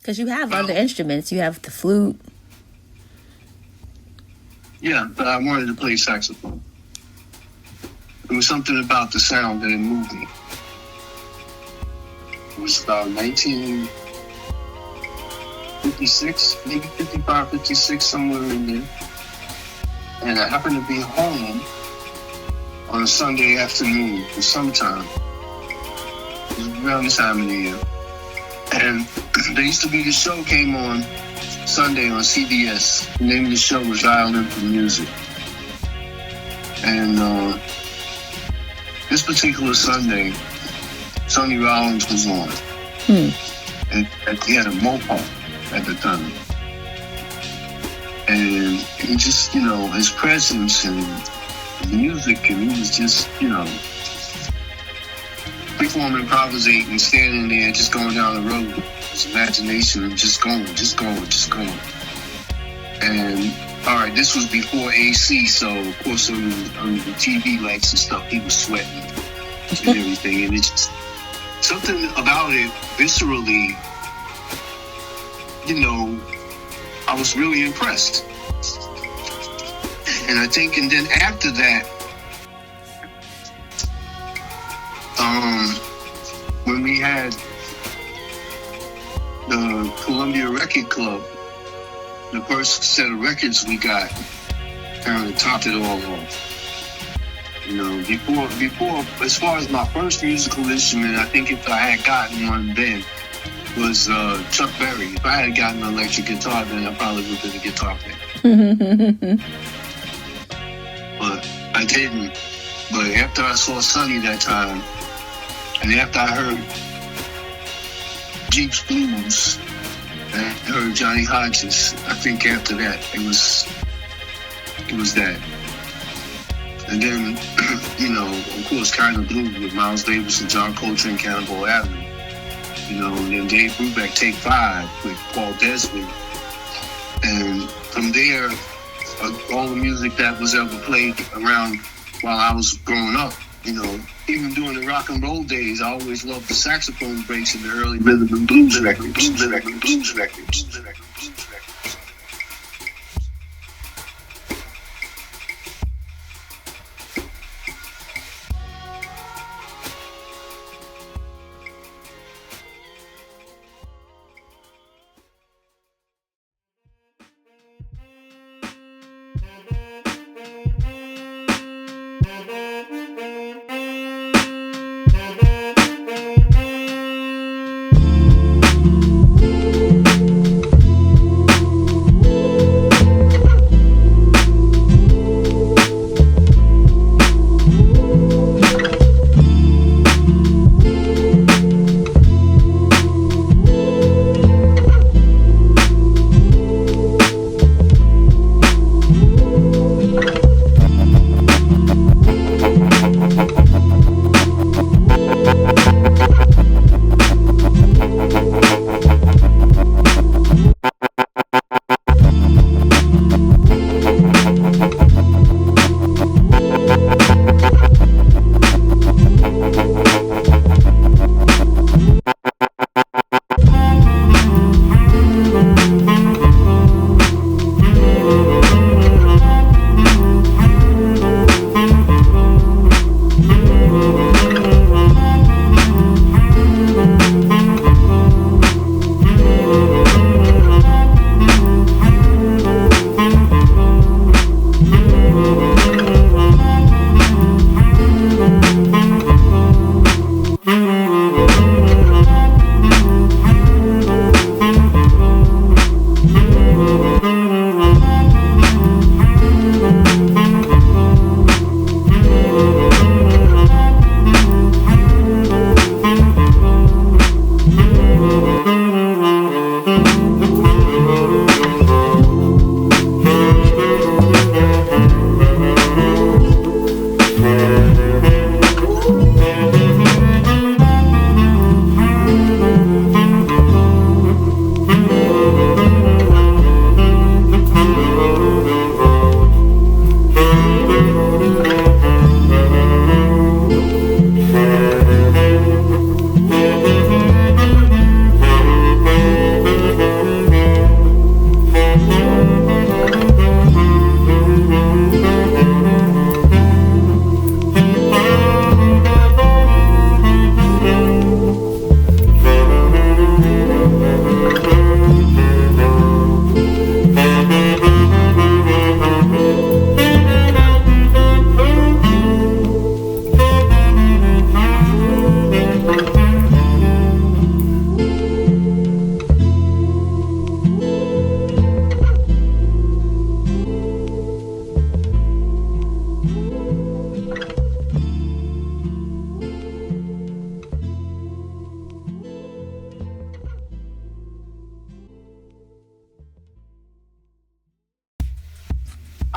Because you have other instruments. You have the flute. Yeah, but I wanted to play saxophone. There was something about the sound that it moved me. It was about 1956, maybe 55, 56, somewhere in there. And I happened to be home on a Sunday afternoon in summertime. It was around this time of the year. And there used to be this show came on Sunday on CBS. The name of the show was Violin for Music. And this particular Sunday, Sonny Rollins was on. And he had a mohawk at the time. And he just, his presence and the music, and he was just, freeform improvisating, standing there, just going down the road. His imagination and just going. And all right, this was before AC, so of course on the TV lights and stuff, he was sweating and everything. And it's just something about it viscerally, I was really impressed. And I think, and then after that, when we had the Columbia Record Club, the first set of records we got kind of topped it all off. Before, as far as my first musical instrument, I think if I had gotten one then, was Chuck Berry. If I had gotten an electric guitar then, I probably would have been a guitar player. But I didn't. But after I saw Sonny that time, and after I heard Jeep's Blues, and I heard Johnny Hodges, I think after that, it was that. And then, of course, Kind of Blue with Miles Davis and John Coltrane, Cannonball Adderley. And then Dave Brubeck, Take 5 with Paul Desmond. And from there, all the music that was ever played around while I was growing up, even during the rock and roll days, I always loved the saxophone breaks in the early rhythm and blues records.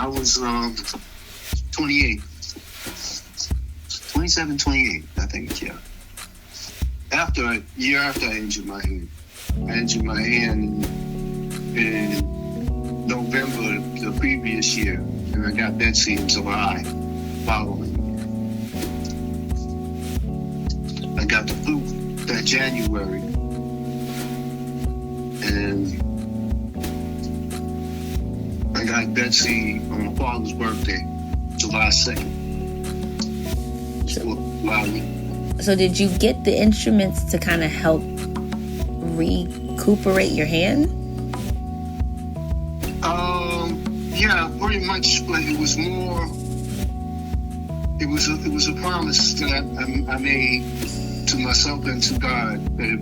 I was 28. 27, 28, I think, yeah. A year after I injured my hand. I injured my hand in November the previous year, and I got Betsy in July following. I got the flu that January, and I got Betsy on my father's birthday, July 2nd. So did you get the instruments to kind of help recuperate your hand? Yeah, pretty much, but it was more. It was a promise that I made to myself and to God that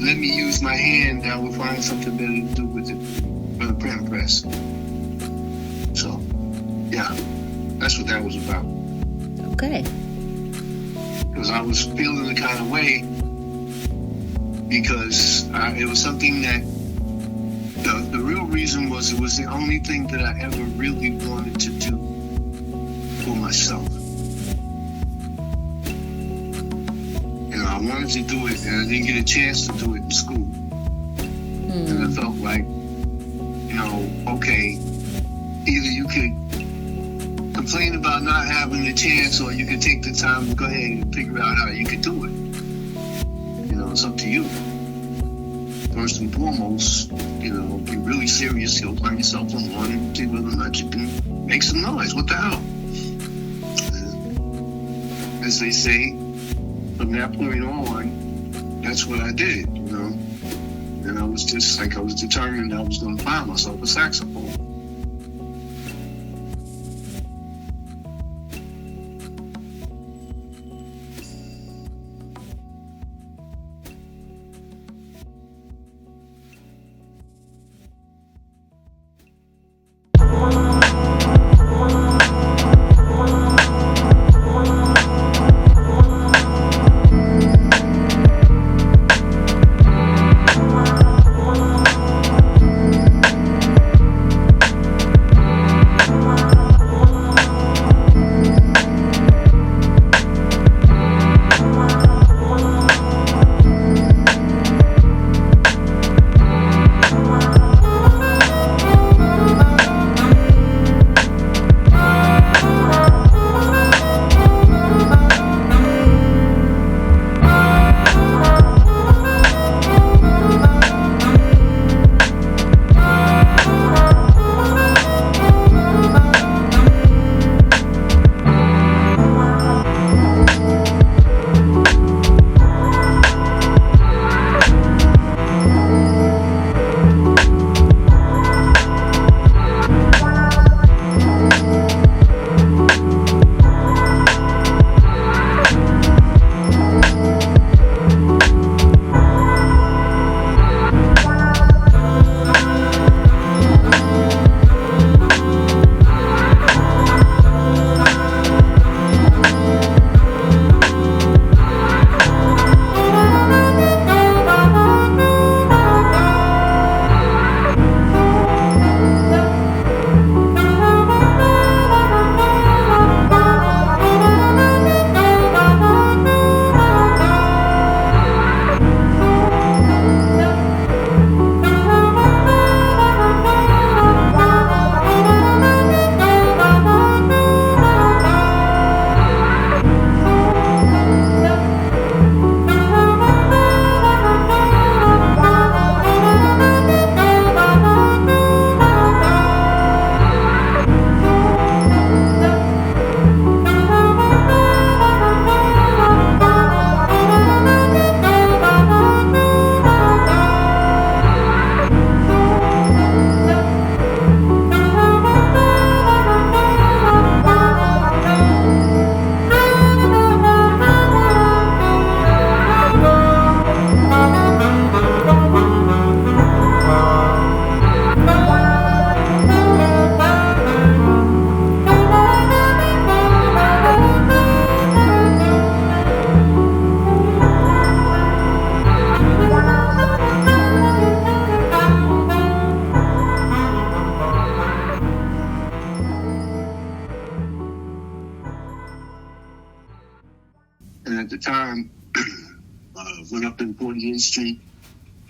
let me use my hand. I will find something better to do with it for the print press. So, yeah, that's what that was about. Okay. Because I was feeling the kind of way because it was something that the real reason was it was the only thing that I ever really wanted to do for myself. You know, I wanted to do it and I didn't get a chance to do it in school. And I felt like, you know, okay, either you could complain about not having the chance or you could take the time to go ahead and figure out how you could do it. You know, it's up to you. First and foremost, you know, be really serious. You'll find yourself on one and see whether or not you can make some noise. What the hell? As they say, from that point on, that's what I did, you know. And I was determined I was going to find myself a saxophone. went up in 48th Street,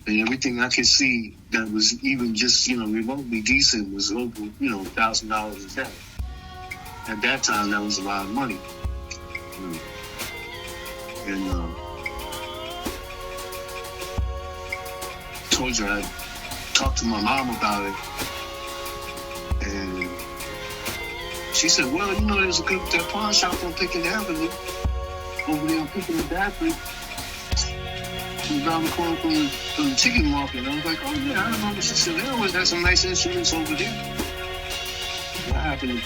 and everything I could see that was even just, remotely decent was over, $1,000 a day. At that time, that was a lot of money. And told you I talked to my mom about it, and she said, well, there's a good pawn shop on Pickens Avenue over there on Pickens Avenue. Around the corner from the chicken market. And I was like, oh yeah, I remember. She said, they always had some nice instruments over there. What happened?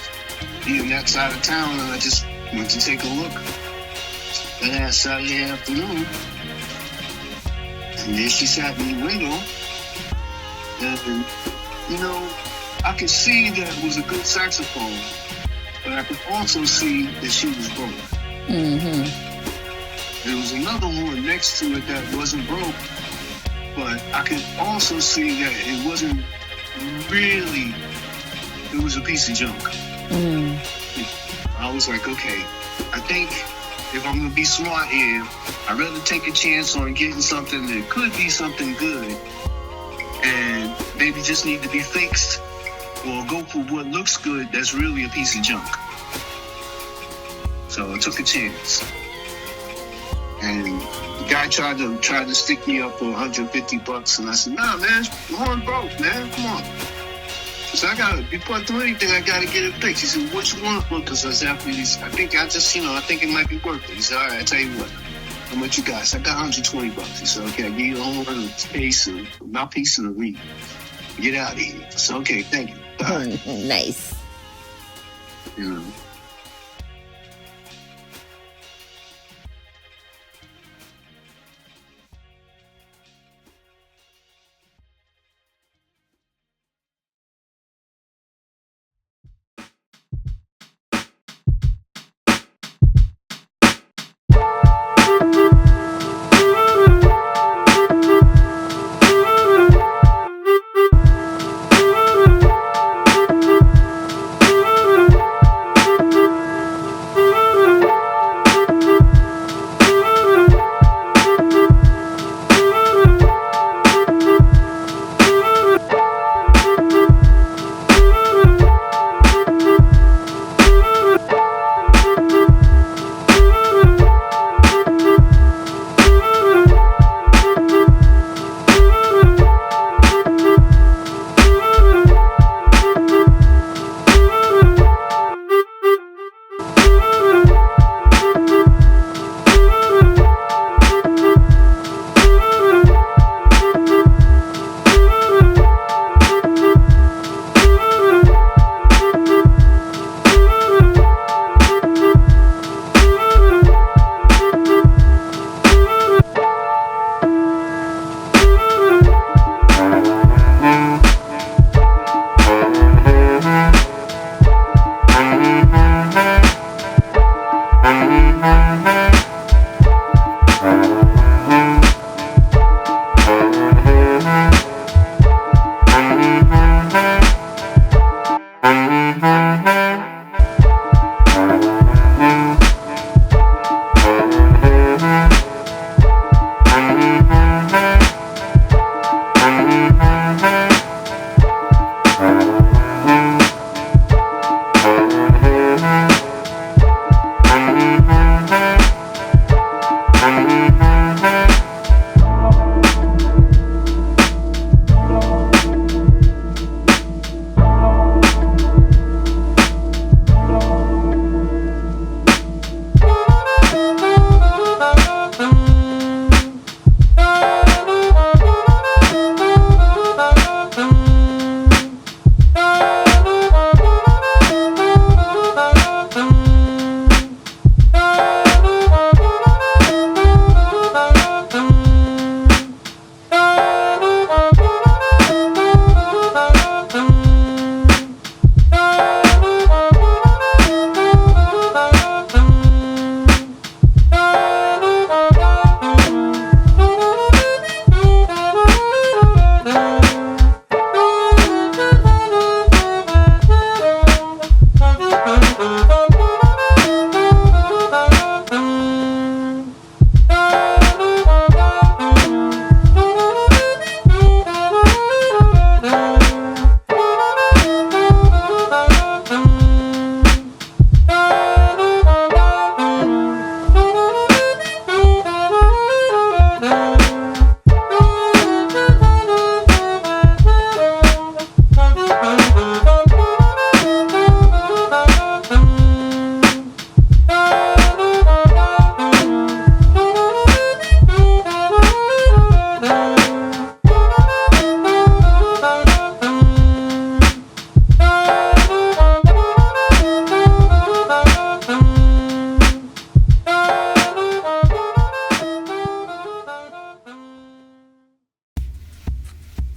Being that side of town, and I just went to take a look. That Saturday afternoon, and there she sat in the window, and I could see that it was a good saxophone, but I could also see that she was broke. Mm-hmm. There was another one next to it that wasn't broke, but I could also see that it wasn't really, it was a piece of junk. Mm. I was like, okay, I think if I'm going to be smart here, I'd rather take a chance on getting something that could be something good and maybe just need to be fixed, or go for what looks good that's really a piece of junk. So I took a chance. And the guy tried to stick me up for $150, and I said, nah, man, I'm broke, man, come on. So before I do anything, I gotta get it fixed. He said, what you want for? Because I said, I think I think it might be worth it. He said, all right, I tell you what, how much you got? I said, I got $120. He said, okay, I give you a whole other piece of the weed. Get out of here. I said, okay, thank you. Bye. Nice.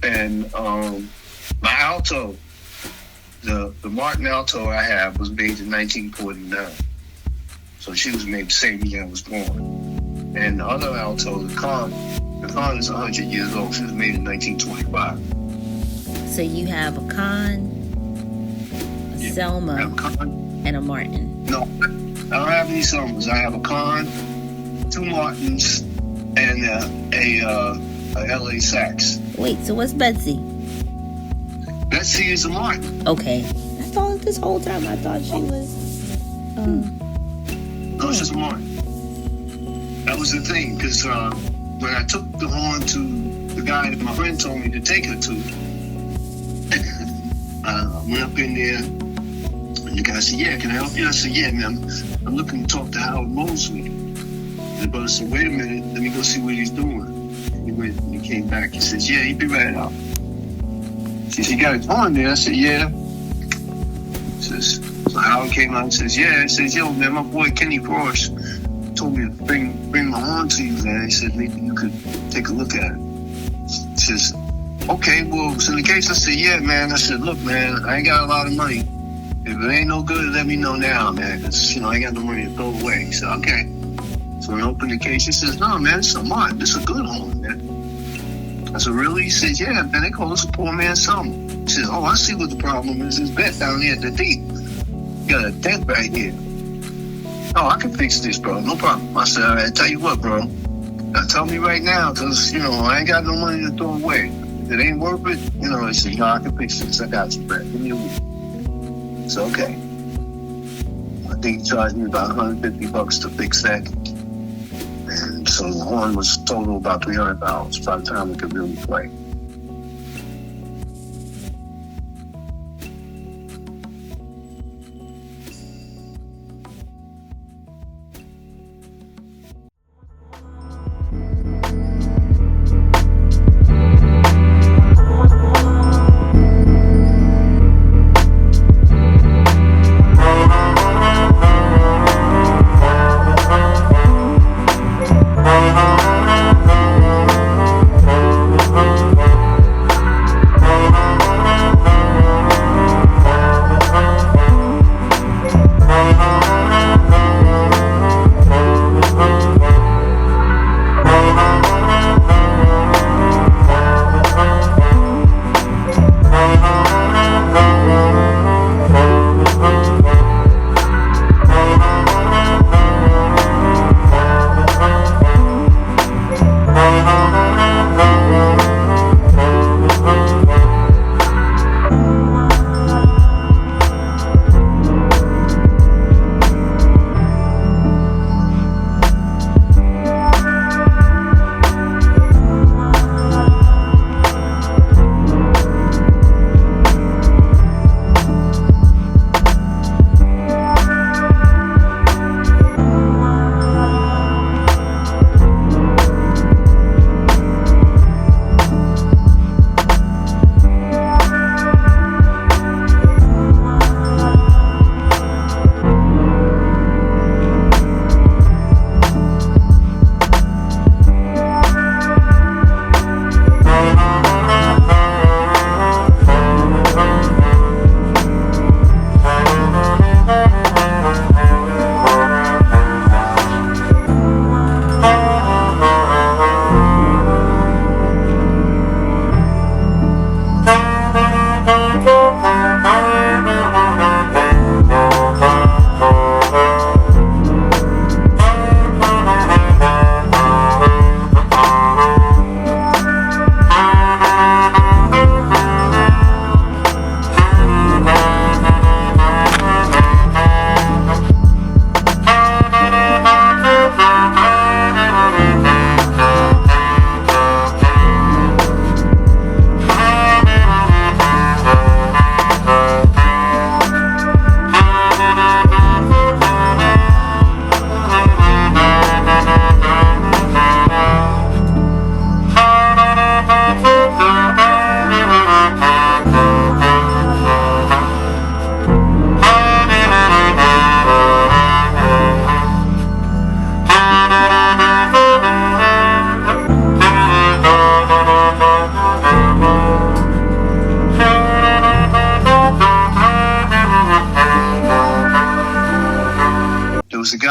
And my alto, the Martin alto I have was made in 1949. So she was made the same year I was born. And the other alto, the Con is 100 years old. She was made in 1925. So you have a Con, a Selma, I have a Con. and a Martin. No, I don't have any Selmas. I have a Con, 2 Martins, and a LA sax. Wait, so what's Betsy? Betsy is a Martin. Okay. I thought this whole time I thought she was. No, it's just a Martin. That was the thing, because when I took the horn to the guy that my friend told me to take her to, I went up in there, and the guy said, "Yeah, can I help you?" I said, "Yeah, man, I'm looking to talk to Howard Mosley." And the brother said, "Wait a minute, let me go see what he's doing." He went and he came back. He says, "Yeah, he'll be right out." He says, "You got his horn there?" I said, "Yeah." He says, so Howard came out and says, "Yeah." He says, "Yo, man, my boy Kenny Frost told me to bring my horn to you, man." He said, "Maybe you could take a look at it." He says, "Okay, well, so in the case," I said, "Yeah, man." I said, "Look, man, I ain't got a lot of money. If it ain't no good, let me know now, man, because, I ain't got no money to throw away." He said, "Okay." So I opened the case. He says, "No, man, it's a Martin. This is a good horn, man." I said, "Really?" He says, "Yeah, man, they call this a poor man's Selma." He says, "Oh, I see what the problem is. This vent down here at the deep. You got a dent right here. Oh, I can fix this, bro. No problem." I said, "All right, tell you what, bro. Now tell me right now, because, I ain't got no money to throw away. If it ain't worth it, he said, "No, I can fix this. I got you, bro. Give me a week." So, okay. I think he charged me about $150 to fix that. And so the horn was total about $300 by the time we could really play.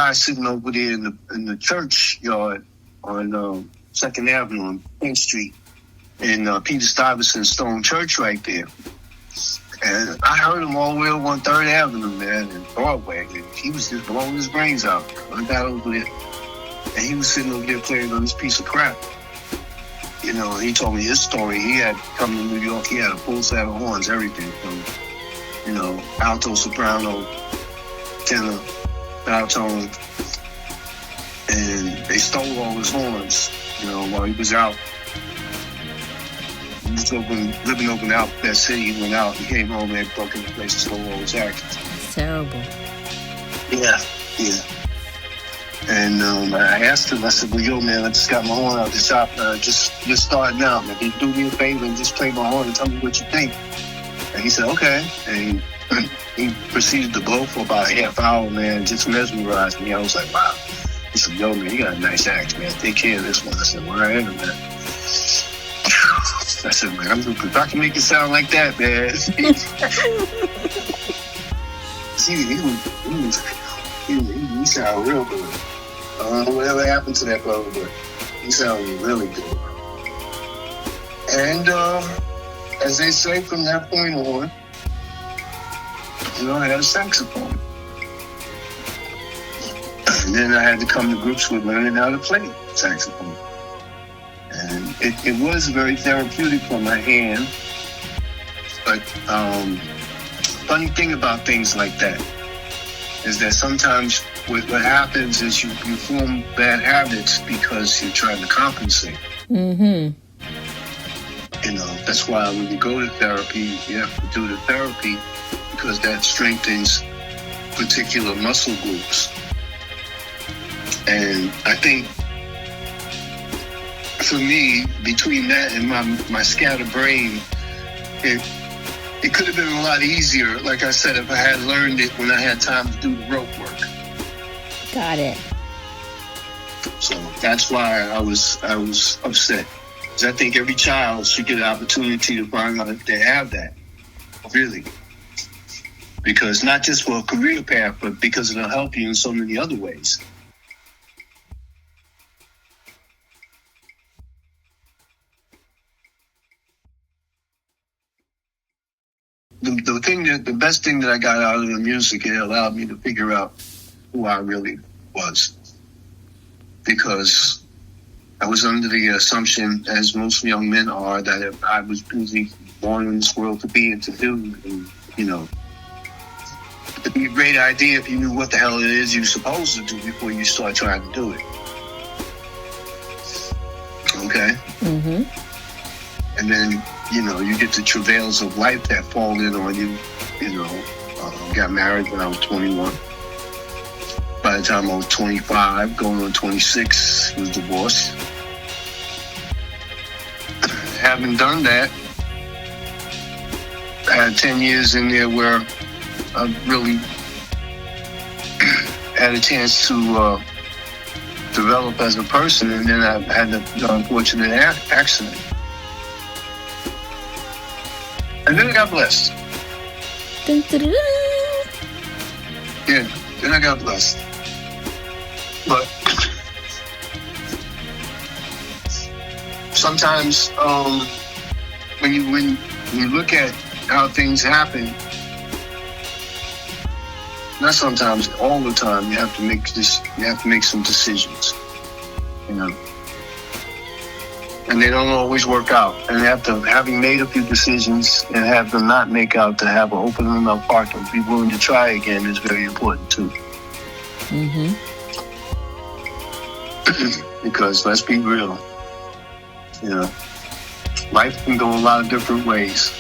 guy sitting over there in the church yard on 2nd Avenue on Main Street in Peter Stuyvesant's Stone Church right there. And I heard him all the way up on 3rd Avenue, man, and Broadway. And he was just blowing his brains out. I got over there, and he was sitting over there playing on this piece of crap. You know, he told me his story. He had come to New York. He had a full set of horns, everything from, you know, alto, soprano, tenor, baritone. And they stole all his horns, you know, while he was out. He was living over in that city. He went out. He came home and broke into the place and stole all his actors. It's terrible. Yeah. And I asked him, I said, well, yo, man, I just got my horn out the shop. Just starting out, man. Can you do me a favor and just play my horn and tell me what you think? And he said, okay. And he proceeded to blow for about a half hour, man, just mesmerized me. I was like, wow. He said, yo, man, you got a nice act, man. Take care of this one. I said, well, I am, man. I said, man, if I can make it sound like that, man. He sounded real good. I don't know whatever happened to that brother, but he sounded really good. And as they say, from that point on, you know, I had a saxophone. And then I had to come to grips with learning how to play saxophone. And it was very therapeutic for my hand. But funny thing about things like that is that sometimes what happens is you form bad habits because you're trying to compensate. Mm-hmm. You know, that's why when you go to therapy, you have to do the therapy because that strengthens particular muscle groups. And I think for me, between that and my scattered brain, it could have been a lot easier, like I said, if I had learned it when I had time to do the rope work. Got it. So that's why I was upset. Because I think every child should get an opportunity to find out if they have that. Really. Because not just for a career path, but because it'll help you in so many other ways. The best thing that I got out of the music, it allowed me to figure out who I really was. Because I was under the assumption, as most young men are, that if I was busy born in this world to be and to do, and, you know, it'd be a great idea if you knew what the hell it is you're supposed to do before you start trying to do it. Okay? Mm-hmm. And then, you know, you get the travails of life that fall in on you. You know, got married when I was 21. By the time I was 25, going on 26, was divorced. Having done that, I had 10 years in there where I really had a chance to develop as a person, and then I had the unfortunate accident. And then I got blessed. Dun, dun, dun, dun. Yeah, then I got blessed. But sometimes when you look at how things happen, not sometimes, all the time, you have to make some decisions. You know. And they don't always work out. And having made a few decisions and have them not make out, to have an open enough heart to be willing to try again is very important too. Mm-hmm. Because let's be real, you know, life can go a lot of different ways.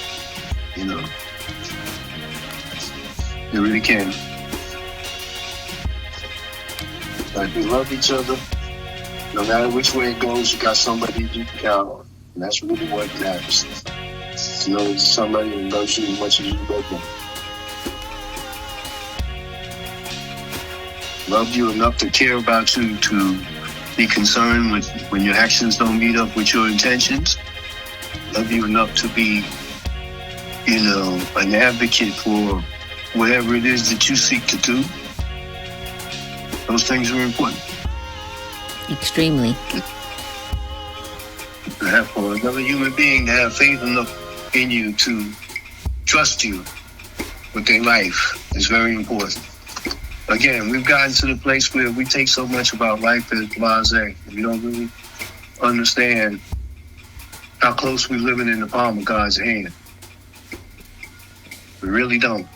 You know, it really can. But if we love each other, no matter which way it goes, you got somebody you can count on. And that's really what matters. To know there's somebody who loves you as much as you love them. Loved you enough to care about you, to be concerned with when your actions don't meet up with your intentions. Love you enough to be, you know, an advocate for whatever it is that you seek to do. Those things are important. Extremely. To have for another human being to have faith enough in you to trust you with their life is very important. Again, we've gotten to the place where we take so much about life as blasé. We don't really understand how close we're living in the palm of God's hand. We really don't.